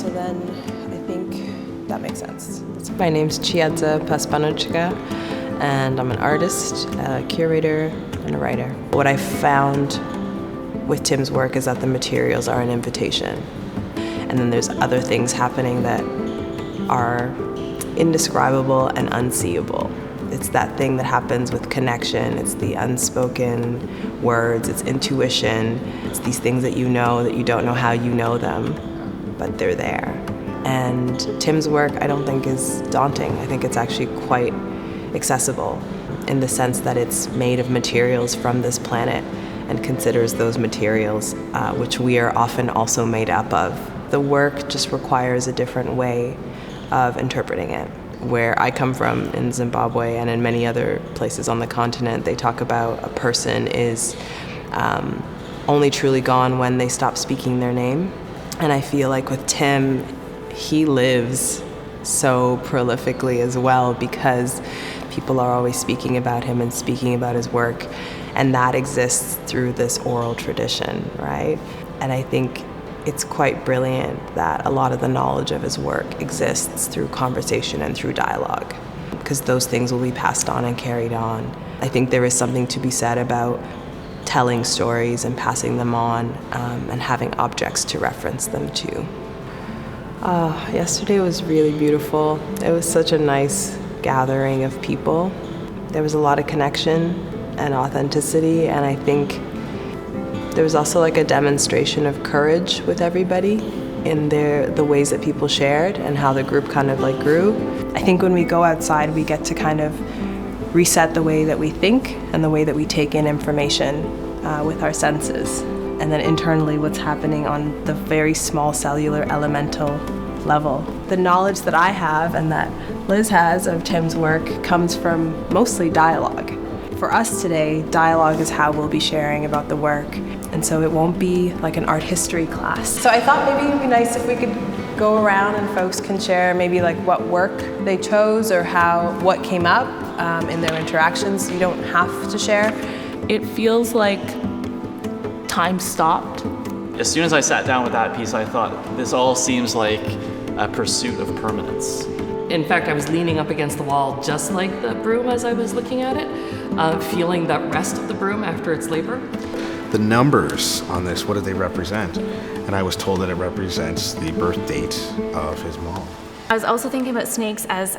so then I think that makes sense. My name's Chiadza Paspanochka, and I'm an artist, a curator, and a writer. What I found with Tim's work is that the materials are an invitation. And then there's other things happening that are indescribable and unseeable. It's that thing that happens with connection. It's the unspoken words, it's intuition. It's these things that you don't know how you know them, but they're there. And Tim's work, I don't think is daunting. I think it's actually quite accessible in the sense that it's made of materials from this planet and considers those materials, which we are often also made up of. The work just requires a different way of interpreting it. Where I come from in Zimbabwe and in many other places on the continent, they talk about a person is only truly gone when they stop speaking their name. And I feel like with Tim, he lives so prolifically as well because people are always speaking about him and speaking about his work, and that exists through this oral tradition, right? And I think it's quite brilliant that a lot of the knowledge of his work exists through conversation and through dialogue, because those things will be passed on and carried on. I think there is something to be said about telling stories and passing them on, and having objects to reference them to. Yesterday was really beautiful. It was such a nice gathering of people. There was a lot of connection and authenticity, and I think there was also like a demonstration of courage with everybody in the ways that people shared and how the group kind of like grew. I think when we go outside, we get to kind of reset the way that we think and the way that we take in information with our senses. And then internally what's happening on the very small cellular elemental level. The knowledge that I have and that Liz has of Tim's work comes from mostly dialogue. For us today, dialogue is how we'll be sharing about the work, and so it won't be like an art history class. So I thought maybe it'd be nice if we could go around and folks can share maybe like what work they chose or what came up in their interactions. You don't have to share. It feels like time stopped. As soon as I sat down with that piece, I thought, this all seems like a pursuit of permanence. In fact, I was leaning up against the wall just like the broom as I was looking at it, feeling that rest of the broom after its labor. The numbers on this, what do they represent? And I was told that it represents the birth date of his mom. I was also thinking about snakes as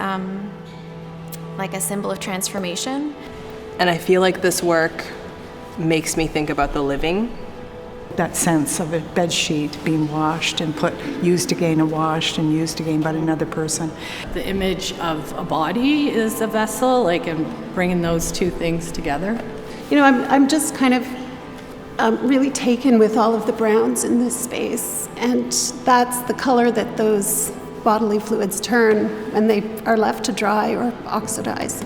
like a symbol of transformation. And I feel like this work makes me think about the living. That sense of a bed sheet being washed and used again and washed and used again by another person. The image of a body is a vessel, and bringing those two things together. You know, I'm just kind of really taken with all of the browns in this space, and that's the color that those bodily fluids turn when they are left to dry or oxidize.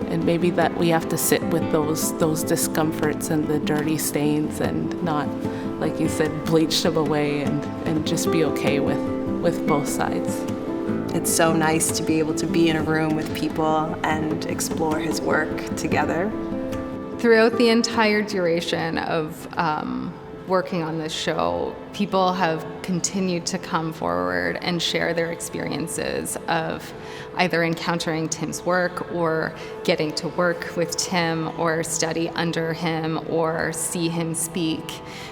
And maybe that we have to sit with those discomforts and the dirty stains and not, like you said, bleach them away and just be okay with both sides. It's so nice to be able to be in a room with people and explore his work together. Throughout the entire duration of working on this show, people have continued to come forward and share their experiences of either encountering Tim's work or getting to work with Tim or study under him or see him speak.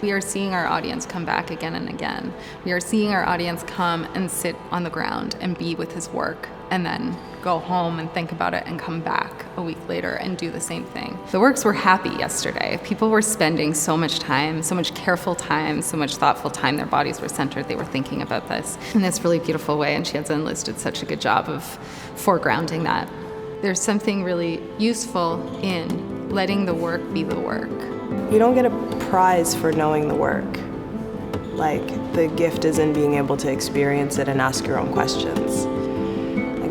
We are seeing our audience come back again and again. We are seeing our audience come and sit on the ground and be with his work and then go home and think about it and come back a week later and do the same thing. The works were happy yesterday. People were spending so much time, so much careful time, so much thoughtful time. Their bodies were centered. They were thinking about this in this really beautiful way, and Chiadza and Liz did such a good job of foregrounding that. There's something really useful in letting the work be the work. You don't get a prize for knowing the work. Like, the gift is in being able to experience it and ask your own questions.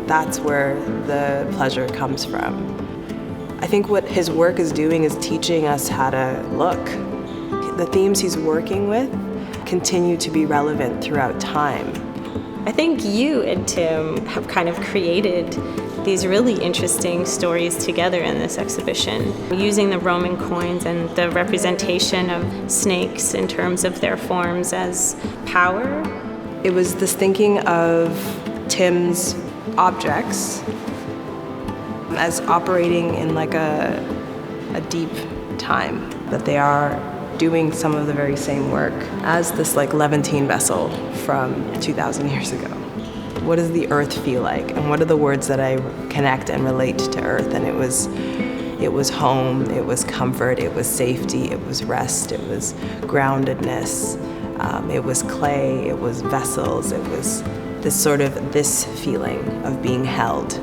That's where the pleasure comes from. I think what his work is doing is teaching us how to look. The themes he's working with continue to be relevant throughout time. I think you and Tim have kind of created these really interesting stories together in this exhibition, using the Roman coins and the representation of snakes in terms of their forms as power. It was this thinking of Tim's objects as operating in like a deep time, that they are doing some of the very same work as this like Levantine vessel from 2,000 years ago. What does the earth feel like? And what are the words that I connect and relate to earth? And it was home, it was comfort, it was safety, it was rest, it was groundedness, it was clay, it was vessels, it was this feeling of being held.